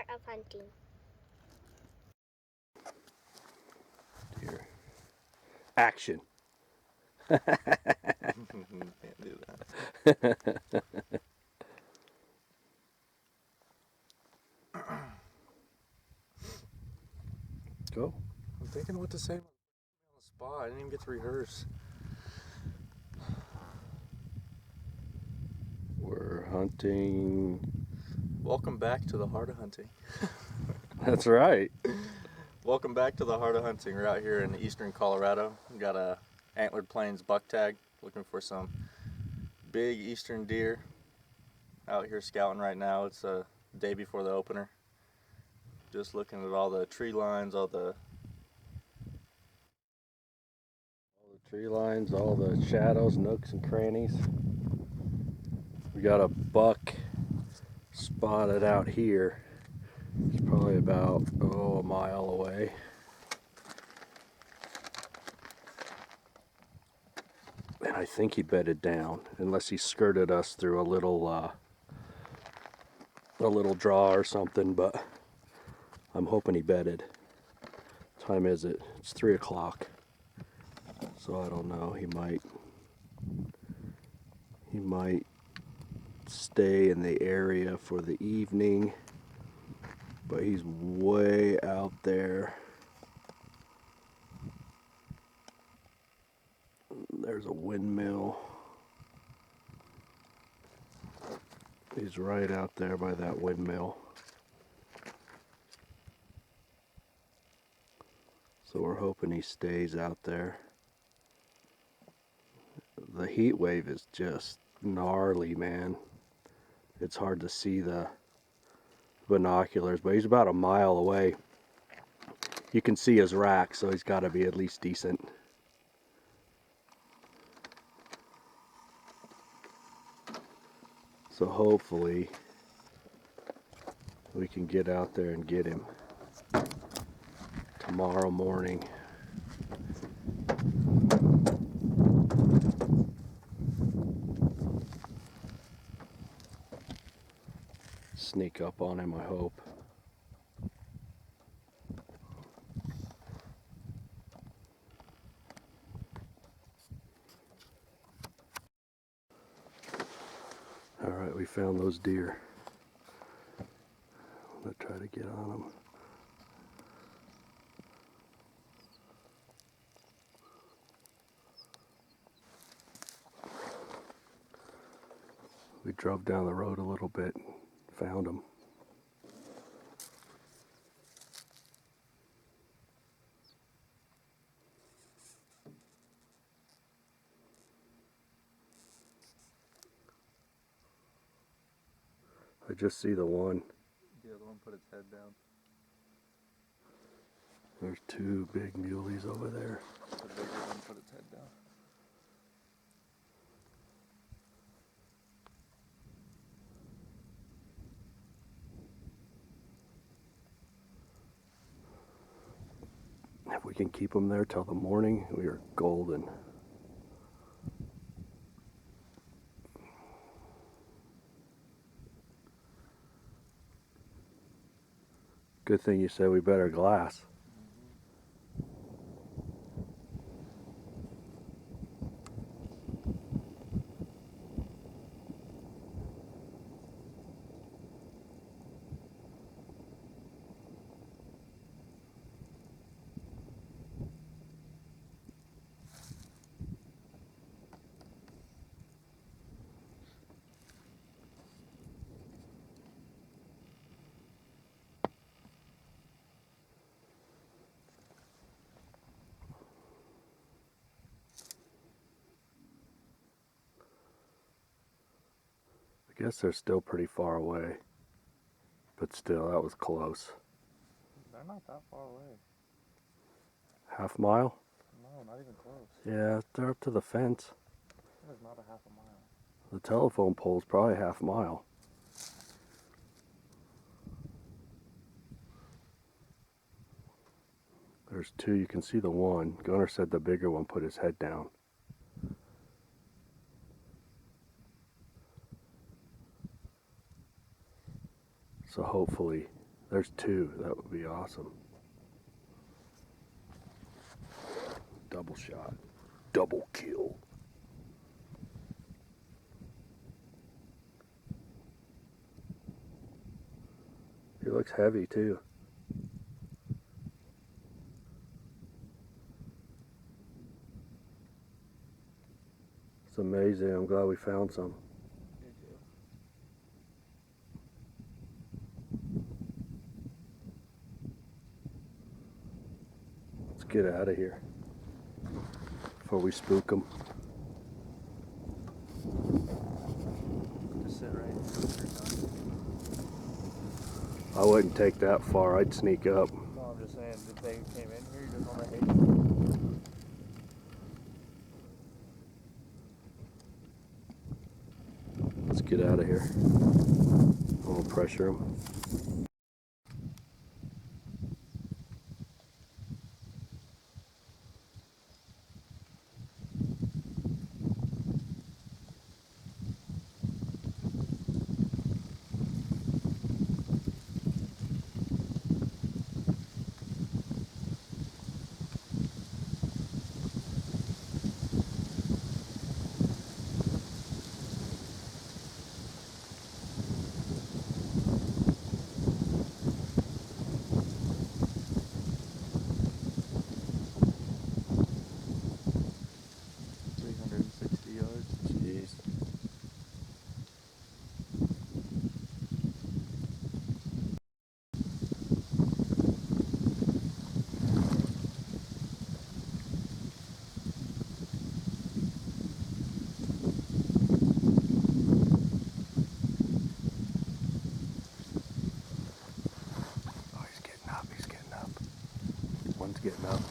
art of hunting. Deer. Action. Can't do that. Go. I'm thinking what to say on the spot. I didn't even get to rehearse. We're hunting. Welcome back to the heart of hunting. That's right. Welcome back to the heart of hunting. We're out here in eastern Colorado. We got a antlered plains buck tag, looking for some big eastern deer. Out here scouting right now. It's a day before the opener. Just looking at all the tree lines, all the tree lines, all the shadows, nooks and crannies. We got a buck spotted out here. It's probably about a mile away. And I think he bedded down, unless he skirted us through a little draw or something, but I'm hoping he bedded. What time is it? It's 3 o'clock. So I don't know, he might stay in the area for the evening, but he's way out there. There's a windmill. He's right out there by that windmill. So we're hoping he stays out there. The heat wave is just gnarly, man. It's hard to see the binoculars, but he's about a mile away. You can see his rack, so he's got to be at least decent. So hopefully we can get out there and get him tomorrow morning. Sneak up on him, I hope. Alright, we found those deer. I'm going to try to get on them. We drove down the road a little bit, found them. I just see the one. The other one put its head down. There's two big muleys over there. The bigger one put its head down. If we can keep them there till the morning, we are golden. Good thing you said we better glass. I guess they're still pretty far away, but still, that was close. They're not that far away. Half mile? No, not even close. Yeah, they're up to the fence. That is not a half a mile. The telephone pole's probably half mile. There's two, you can see the one. Gunnar said the bigger one put his head down. So hopefully There's two. That would be awesome. Double shot. Double kill. He looks heavy too. It's amazing. I'm glad we found some. Let's get out of here before we spook them. Just sit right here. I wouldn't take that far. I'd sneak up. No, I'm just saying, if they came in here, you just want to hate. Let's get out of here. I'll pressure them. Jeez. Oh, he's getting up. He's getting up. One's getting up.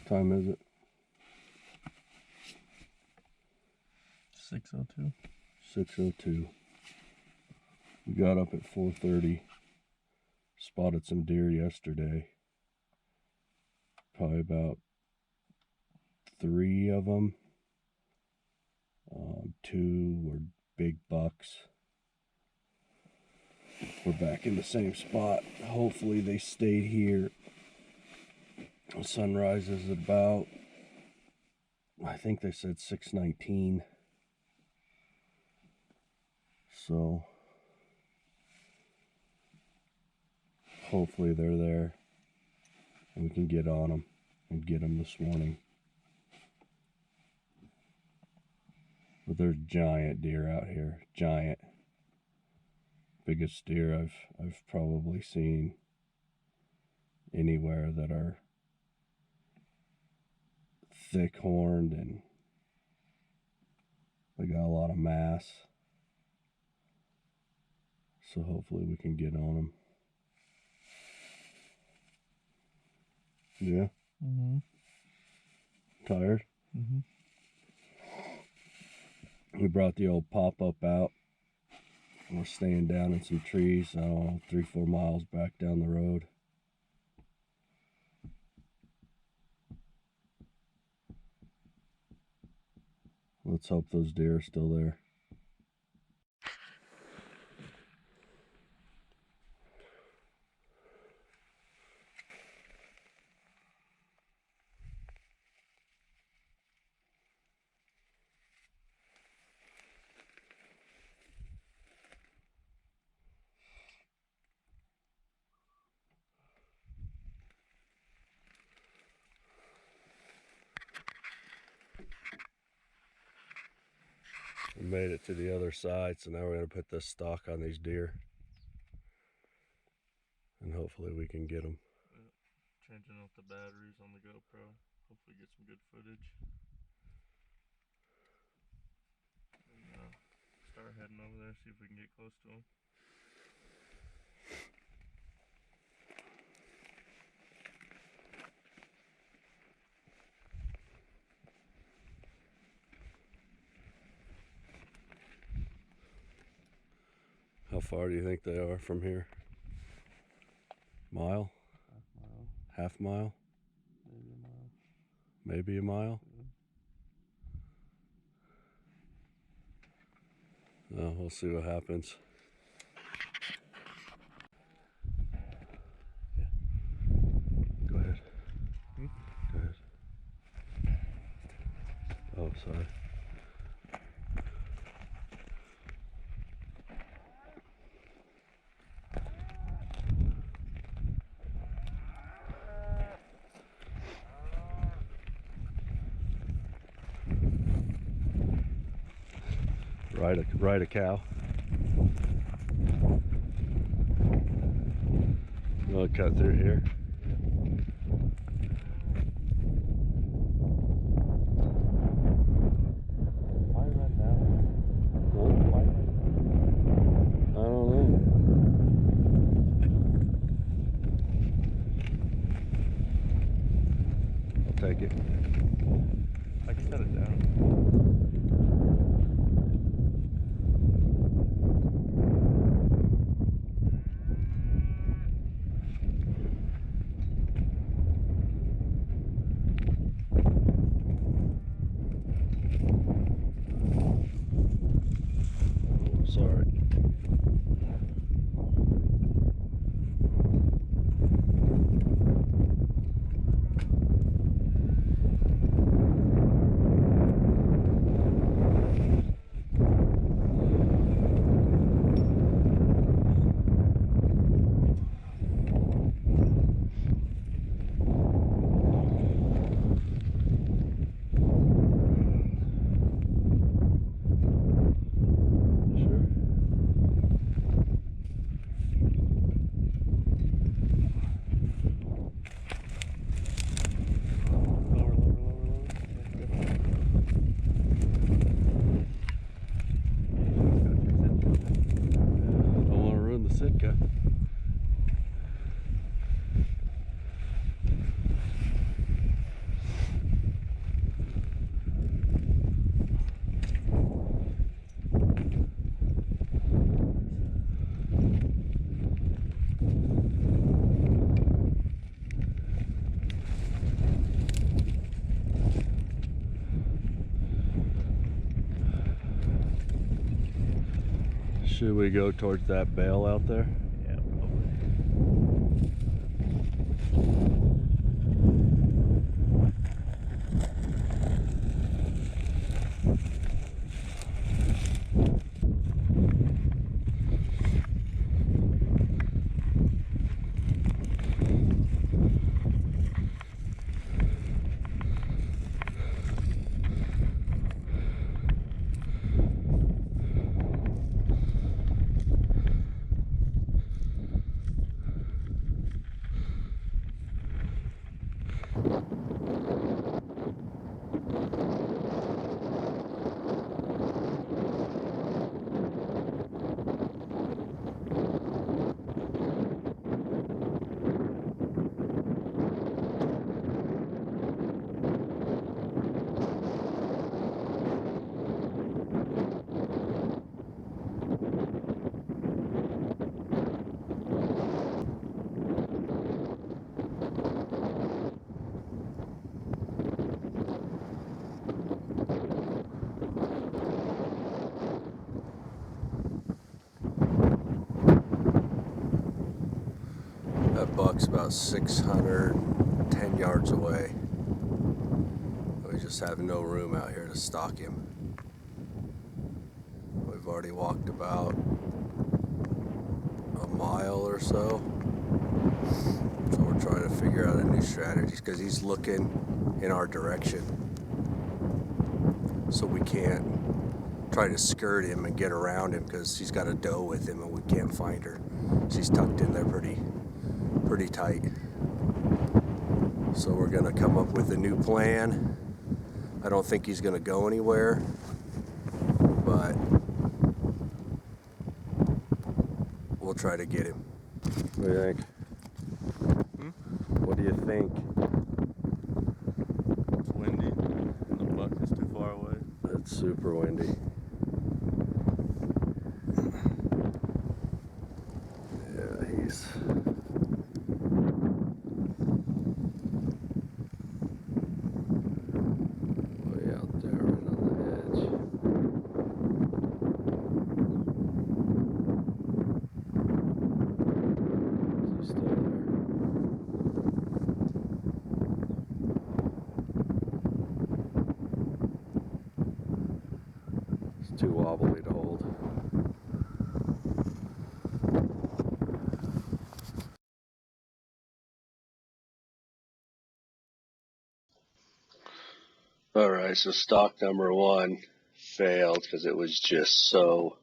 Time is it? 6:02. 6:02. We got up at 4:30. Spotted some deer yesterday. Probably about 3 of them. 2 were big bucks. We're back in the same spot. Hopefully they stayed here. Sunrise is about, I think they said 6:19. So hopefully they're there. and we can get on them and get them this morning. But there's giant deer out here, giant. Biggest deer I've probably seen anywhere that are thick horned and they got a lot of mass. So hopefully we can get on them. Yeah. Mm-hmm. Tired? Mm-hmm. We brought the old pop-up out. We're staying down in some trees, I don't know, 3-4 miles back down the road. Let's hope those deer are still there. We made it to the other side, so now we're going to put this stock on these deer. And hopefully we can get them. Changing out the batteries on the GoPro. Hopefully get some good footage. And start heading over there, see if we can get close to them. How far do you think they are from here? Mile? Half mile. Half mile? Maybe a mile. Maybe a mile? Oh, we'll see what happens. Yeah. Go ahead. Hmm? Go ahead. Oh, sorry. Ride a cow. You want to cut through here? Why run down? Huh? Why run I don't know. I'll take it. I can cut it down. Sorry. Sitka. Should we go towards that bale out there? Yeah, probably. That buck's about 610 yards away. We just have no room out here to stalk him. We've already walked about a mile or so. So we're trying to figure out a new strategy because he's looking in our direction. So we can't try to skirt him and get around him because he's got a doe with him and we can't find her. She's tucked in there pretty tight. So we're gonna come up with a new plan. I don't think he's gonna go anywhere, but we'll try to get him. What do you think? What do you think? It's windy. The buck is too far away. It's super windy. Yeah, he's way out there right on the edge. Is he still there? It's too wobbly to hold. All right, so stock number one failed because it was just so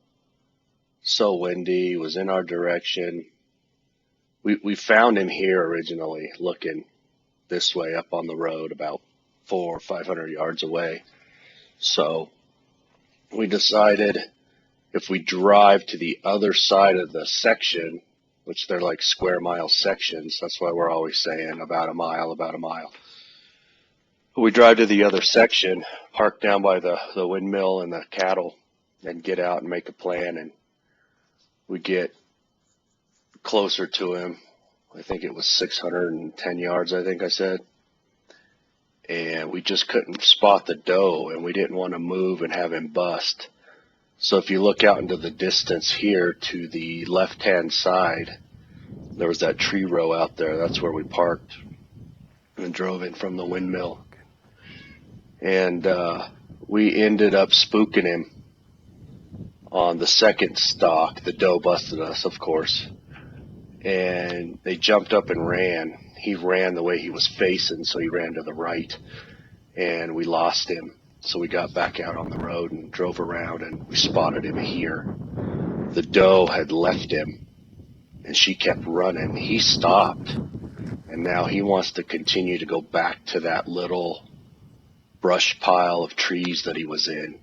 windy. It was in our direction. We found him here originally, looking this way up on the road, about 400 or 500 yards away. So we decided if we drive to the other side of the section, which they're like square mile sections, that's why we're always saying about a mile, about a mile. We drive to the other section, park down by the windmill and the cattle, and get out and make a plan. And we get closer to him. I think it was 610 yards, I think I said. And we just couldn't spot the doe, and we didn't want to move and have him bust. So if you look out into the distance here to the left-hand side, there was that tree row out there. That's where we parked and drove in from the windmill. And we ended up spooking him on the second stalk. The doe busted us, of course. And they jumped up and ran. He ran the way he was facing, so he ran to the right. And we lost him. So we got back out on the road and drove around, and we spotted him here. The doe had left him, and she kept running. He stopped, and now he wants to continue to go back to that little brush pile of trees that he was in.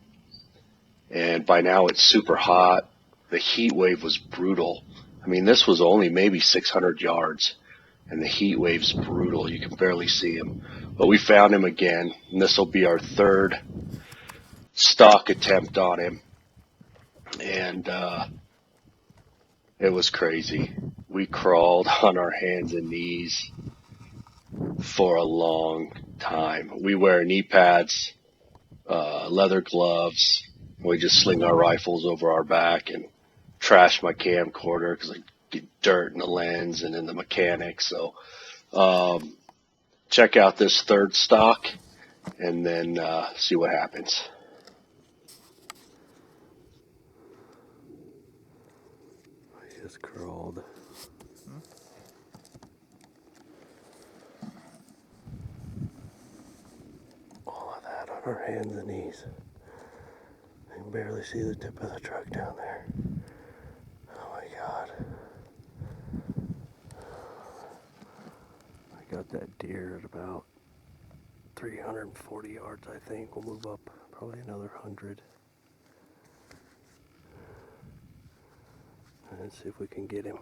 And by now it's super hot. The heat wave was brutal. I mean, this was only maybe 600 yards, and the heat wave's brutal. You can barely see him. But we found him again, and this will be our third stalk attempt on him. And it was crazy. We crawled on our hands and knees for a long time. We wear knee pads, leather gloves. We just sling our rifles over our back and trash my camcorder because I get dirt in the lens and in the mechanics. So check out this third stock and then see what happens. He just crawled. All of that on our hands and knees. I can barely see the tip of the truck down there. Oh my God. I got that deer at about 340 yards, I think. We'll move up probably another 100. And see if we can get him.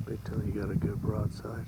Wait till you got a good broadside.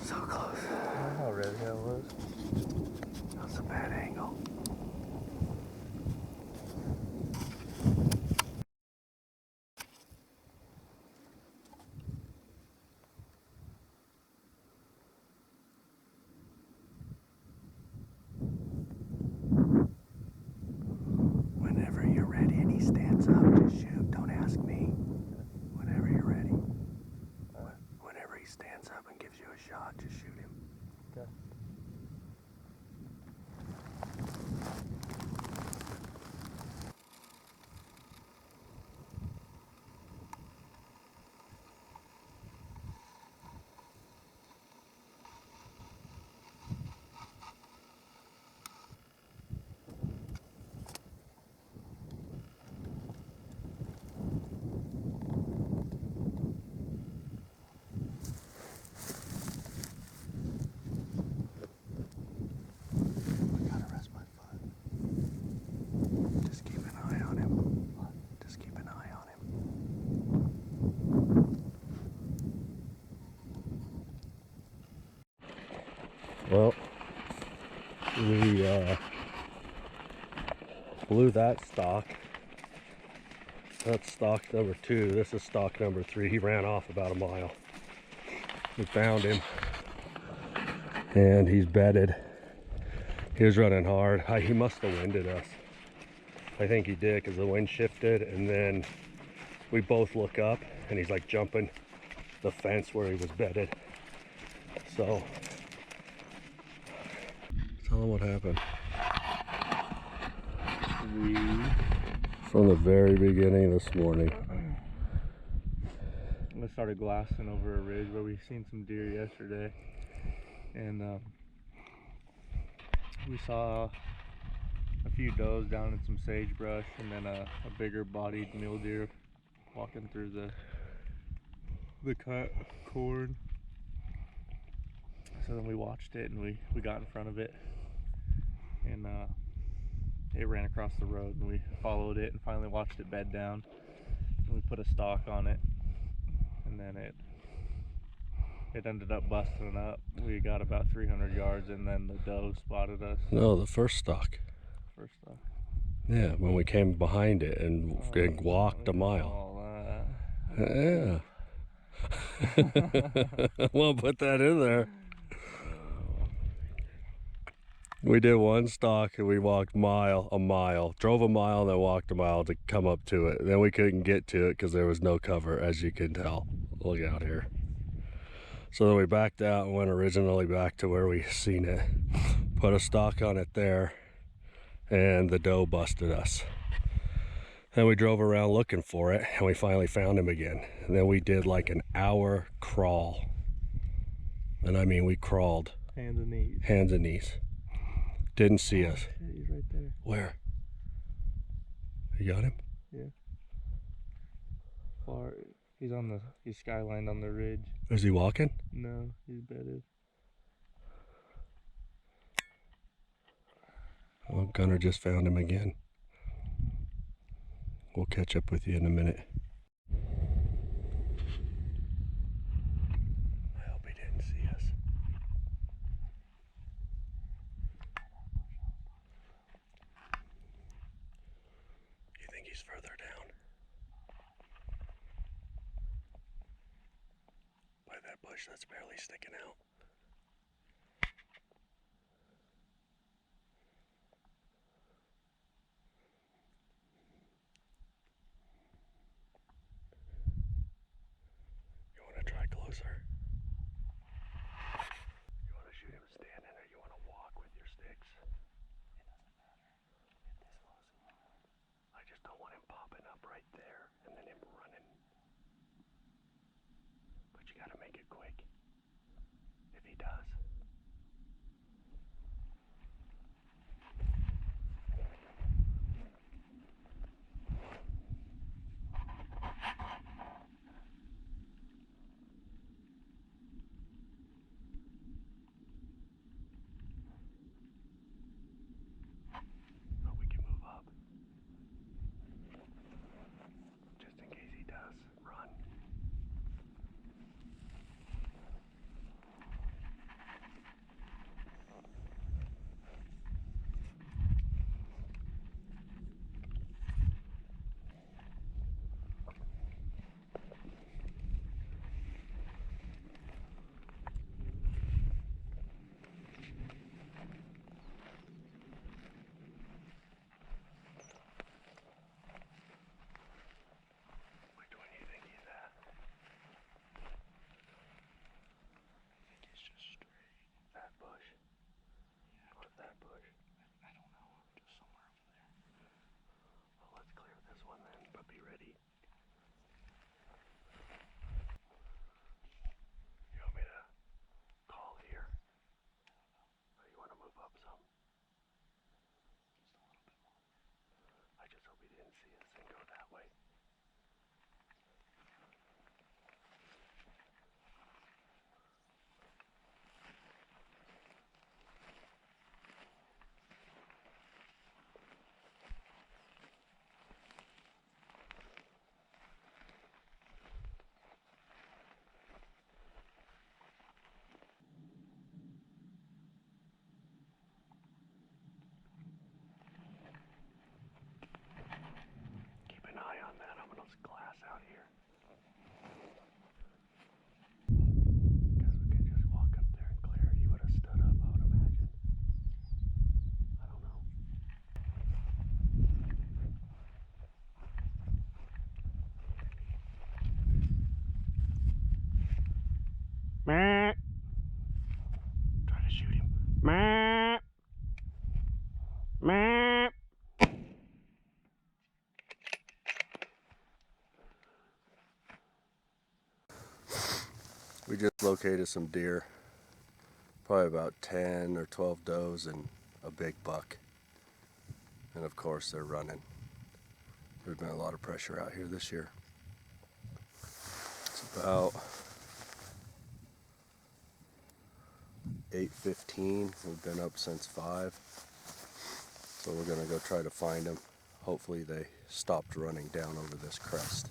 So close. How red that was. That's a bad angle. Whenever you're ready and he stands up, just shoot. Don't ask me. Whenever you're ready. Whenever he stands up and gives you a shot, just shoot him. Okay. I gotta rest my foot. Just keep an eye on him. Just keep an eye on him. Well, we blew that stock. That's stock number 2. This is stock number 3. He ran off about a mile. We found him, and he's bedded. He was running hard. He must have winded us. I think he did, because the wind shifted, and then we both look up, and he's like jumping the fence where he was bedded. So, tell him what happened. From the very beginning this morning. I started glassing over a ridge where we seen some deer yesterday, and we saw a few does down in some sagebrush, and then a bigger bodied mule deer walking through the cut corn. So then we watched it, and we got in front of it, and it ran across the road, and we followed it and finally watched it bed down, and we put a stalk on it, and then it ended up busting up. We got about 300 yards, and then the doe spotted us. No, the first stalk. First off. Yeah, when we came behind it and walked a mile. Yeah. We'll put that in there. We did one stalk and we walked a mile, drove a mile and then walked a mile to come up to it. Then we couldn't get to it because there was no cover, as you can tell. Look out here. So then we backed out and went originally back to where we seen it. Put a stalk on it there. and the doe busted us. Then we drove around looking for it, and we finally found him again. And then we did like an hour crawl. And I mean, we crawled. Hands and knees. Hands and knees. Didn't see us. Shit, he's right there. Where? You got him? Yeah. Far. He's skylined on the ridge. Is he walking? No, he's bedded. Well, Gunner just found him again. We'll catch up with you in a minute. I hope he didn't see us. You think he's further down? By that bush that's barely sticking out. You want to try closer? You want to shoot him standing or you want to walk with your sticks? I just don't want him popping up right there and then him running. But you gotta make it quick. If he does. But we can move up. Just in case he does run. Which one do you think he's at? I think he's just straight. That bush? Or that bush? I don't know. Just somewhere over there. Well, let's clear this one then, but be ready. You want me to call here? Or you want to move up some? I just hope he didn't see us and go that way. Keep an eye on that. I'm gonna glass out here. Because we could just walk up there and clear it. He would have stood up, I would imagine. I don't know. Meh. Try to shoot him. Meh. Meh. We just located some deer. Probably about 10 or 12 does and a big buck. And of course they're running. There's been a lot of pressure out here this year. It's about 8:15. We've been up since 5. So we're gonna go try to find them. Hopefully they stopped running down over this crest.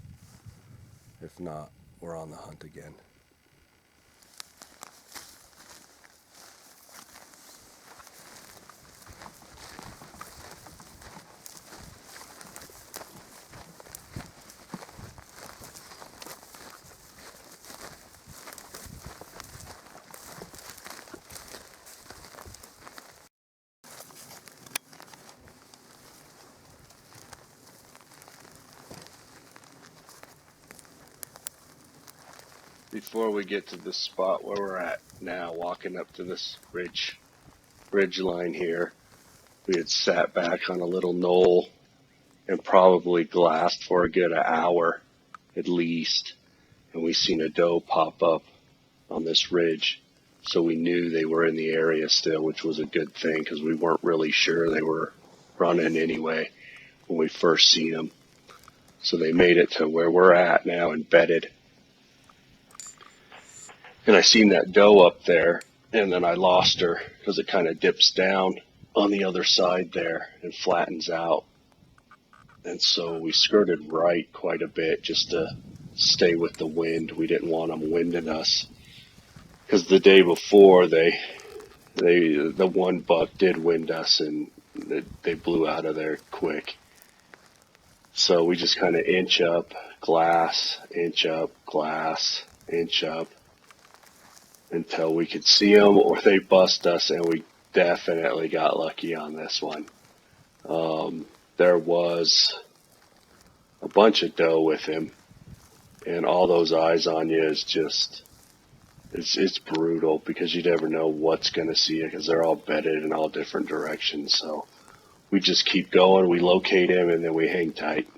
If not, we're on the hunt again. Before we get to this spot where we're at now, walking up to this ridge line here, We had sat back on a little knoll and probably glassed for a good hour at least, and we seen a doe pop up on this ridge. So we knew they were in the area still, which was a good thing because we weren't really sure they were running anyway when we first seen them. So they made it to where we're at now and bedded. And I seen that doe up there, and then I lost her because it kind of dips down on the other side there and flattens out. And so we skirted right quite a bit just to stay with the wind. We didn't want them winding us because the day before the one buck did wind us and they blew out of there quick. So we just kind of inch up, glass, inch up, glass, inch up until we could see them or they bust us, and we definitely got lucky on this one. There was a bunch of doe with him, and all those eyes on you is just, it's brutal because you never know what's going to see you because they're all bedded in all different directions. So we just keep going, we locate him, and then we hang tight.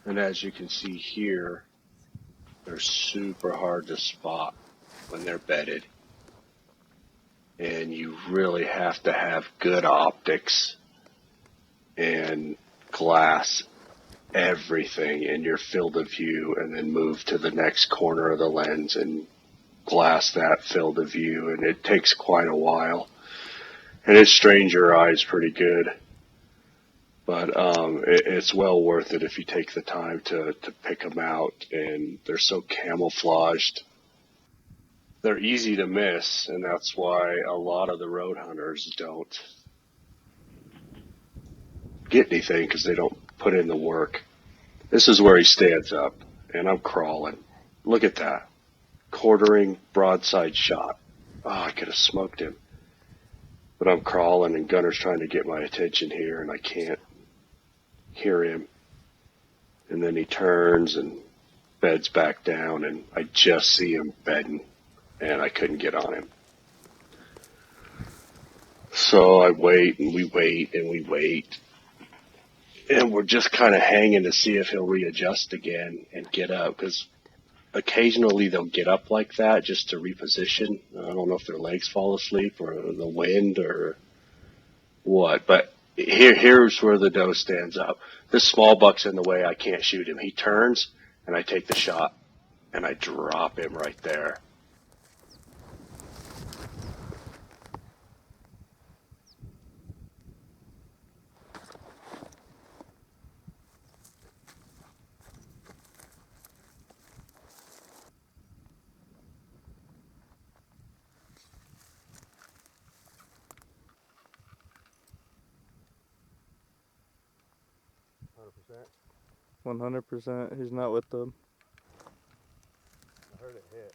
And as you can see here, they're super hard to spot when they're bedded. And you really have to have good optics and glass everything in your field of view and then move to the next corner of the lens and glass that field of view. And it takes quite a while. And it strains your eyes pretty good. But it's well worth it if you take the time to pick them out. And they're so camouflaged. They're easy to miss, and that's why a lot of the road hunters don't get anything because they don't put in the work. This is where he stands up, and I'm crawling. Look at that. Quartering broadside shot. Oh, I could have smoked him. But I'm crawling, and Gunner's trying to get my attention here, and I can't hear him. And then he turns and beds back down, and I just see him bedding, and I couldn't get on him. So I wait, and we wait, and we wait. And we're just kind of hanging to see if he'll readjust again and get up, because occasionally they'll get up like that just to reposition. I don't know if their legs fall asleep or the wind or what, but here's where the doe stands up. This small buck's in the way. I can't shoot him. He turns, and I take the shot, and I drop him right there. %? 100%. He's not with them. I heard it hit.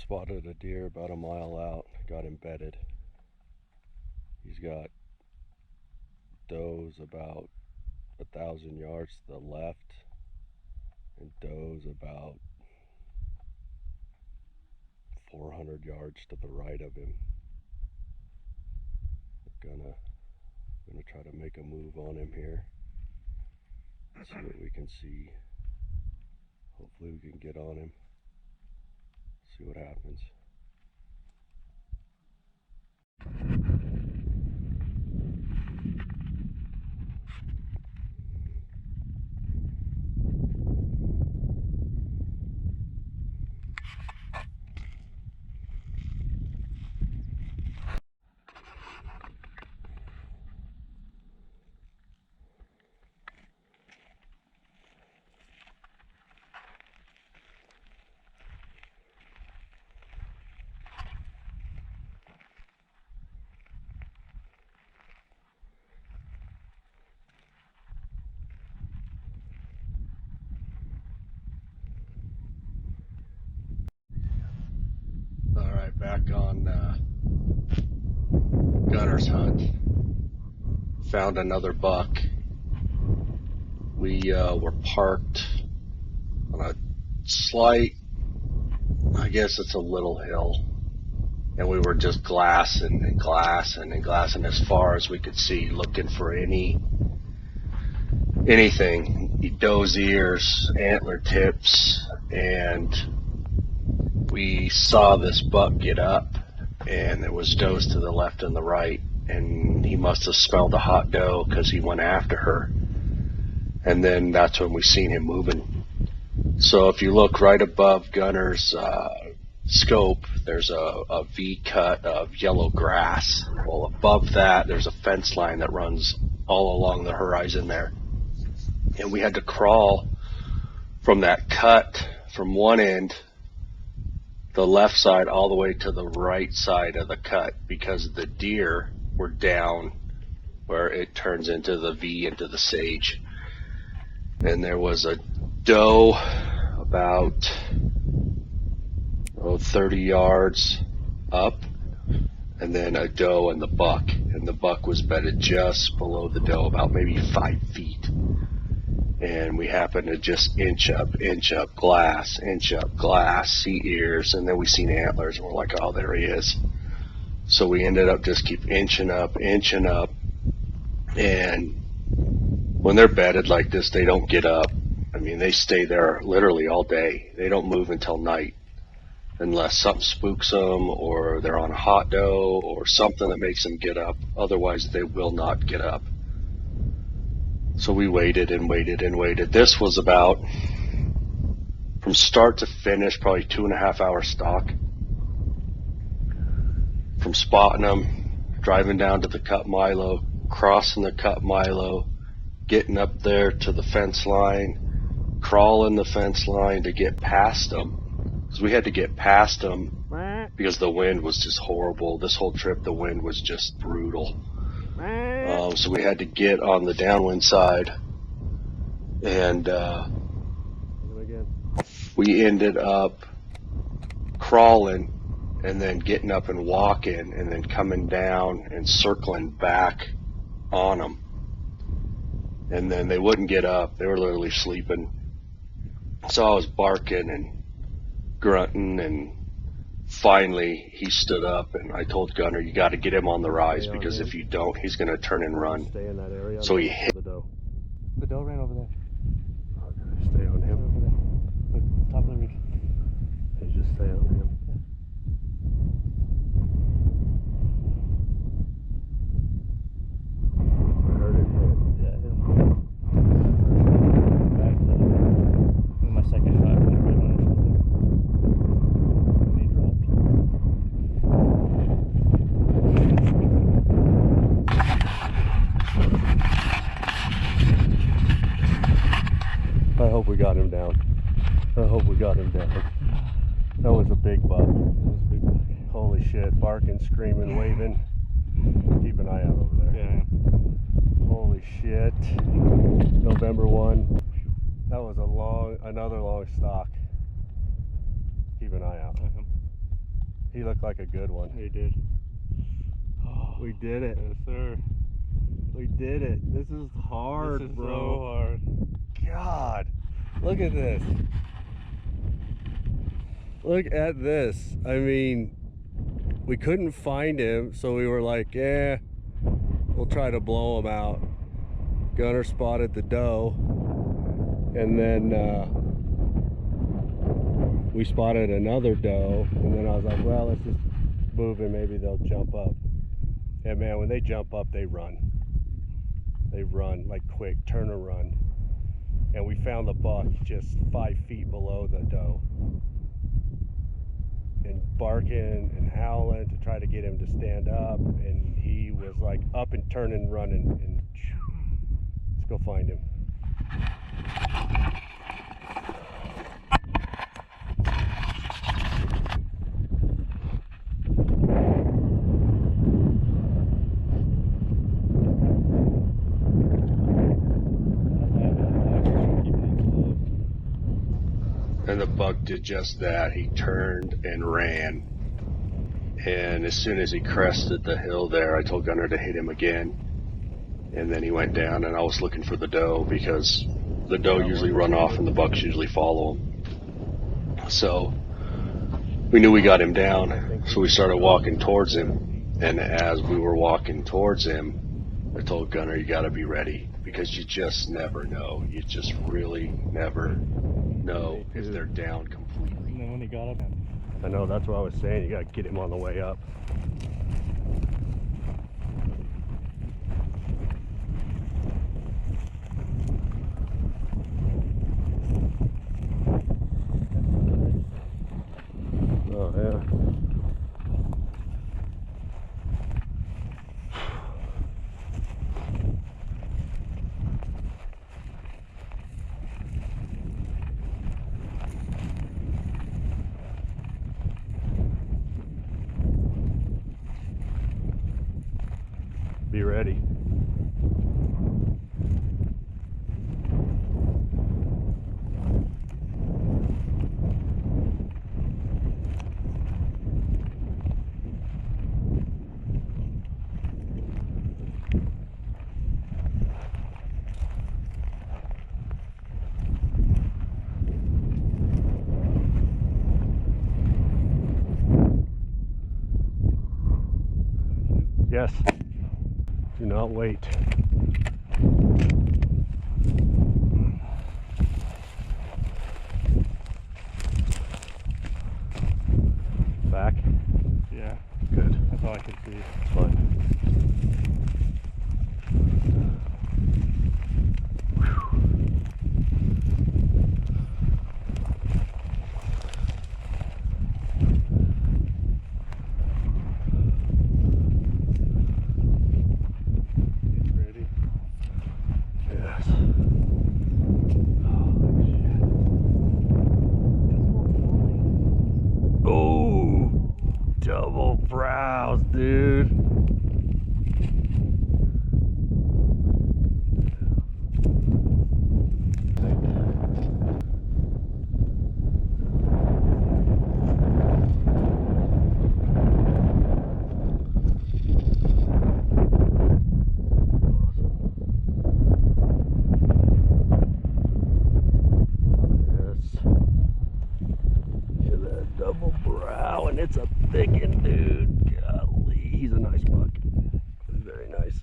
Spotted a deer about a mile out, got embedded. He's got does about 1,000 yards to the left and does about 400 yards to the right of him. We're gonna try to make a move on him here. See what we can see. Hopefully we can get on him. See what happens. Alright, back on gunner's hunt. Found another buck. We were parked on a slight, I guess it's a little hill, and we were just glassing and glassing and glassing as far as we could see, looking for anything, doe's ears, antler tips, and we saw this buck get up, and there was does to the left and the right, and he must have smelled a hot doe because he went after her, and then that's when we seen him moving. So if you look right above Gunner's scope, there's a V cut of yellow grass. Well, above that there's a fence line that runs all along the horizon there, and we had to crawl from that cut from one end, the left side, all the way to the right side of the cut, because the deer were down where it turns into the V into the sage. And there was a doe about 30 yards up, and then a doe and the buck, and the buck was bedded just below the doe, about maybe 5 feet. And we happened to just inch up, glass, see ears, and then we seen antlers, and we're like, oh, there he is. So we ended up just keep inching up, and when they're bedded like this, they don't get up. I mean, they stay there literally all day. They don't move until night, unless something spooks them, or they're on a hot doe, or something that makes them get up. Otherwise, they will not get up. So we waited and waited and waited. This was about, from start to finish, probably 2.5 hour stalk. From spotting them, driving down to the cut Milo, crossing the cut Milo, getting up there to the fence line, crawling the fence line to get past them. Because we had to get past them because the wind was just horrible. This whole trip, the wind was just brutal. So we had to get on the downwind side, and we ended up crawling and then getting up and walking and then coming down and circling back on them. And then they wouldn't get up. They were literally sleeping. So I was barking and grunting, and finally he stood up, and I told Gunner, you got to get him on the rise, because if you don't, he's going to turn and run. Stay in that area. So he hit the doe. The doe ran over there. Okay, stay on him. Over there. The top of the ridge. Hey, just stay on him. I heard it hit. Yeah, hit him. Back to the, my second shot, I put it right on his shoulder. And he dropped. I hope we got him down. That was a big buck. Holy shit, barking, screaming, waving. Keep an eye out over there. Yeah. Holy shit. November 1. That was another long stalk. Keep an eye out. He looked like a good one. He did. We did it. Yes, sir. We did it. This is hard, This is bro. so hard. God, look at this. Look at this. I mean, we couldn't find him, so we were like, yeah, we'll try to blow him out. Gunner spotted the doe, and then we spotted another doe, and then I was like, well, let's just move and maybe they'll jump up. And man, when they jump up, they run. They run like quick, turn and run. And we found the buck just 5 feet below the doe. And barking and howling to try to get him to stand up. And he was like up and turning, running. And let's go find him. And the buck did just that. He turned and ran. And as soon as he crested the hill there, I told Gunner to hit him again. And then he went down, and I was looking for the doe because the doe usually run off and the bucks usually follow him. So we knew we got him down, so we started walking towards him. And as we were walking towards him, I told Gunner, you gotta be ready, because you just never know. You just really never know if they're down completely. And then when he got up, I know, that's what I was saying. You gotta get him on the way up. Oh, yeah. Be ready. Yes. Do not wait. Back? yeah, Good. that's all I could see. It's fine. He's ready. Yes. Oh, double brows, dude. Yes. Look at that double brow, and it's a thick one, dude. Golly, he's a nice buck. Very nice.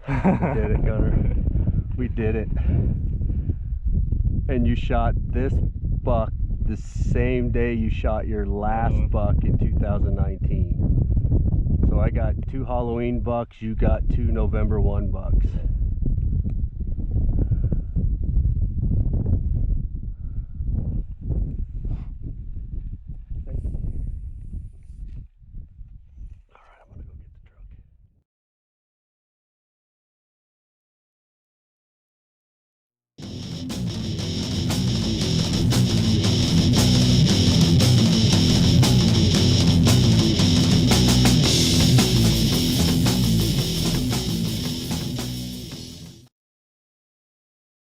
We did it, Gunner. We did it. And you shot this buck the same day you shot your last buck in 2019. So I got 2 Halloween bucks, you got 2 November 1 bucks.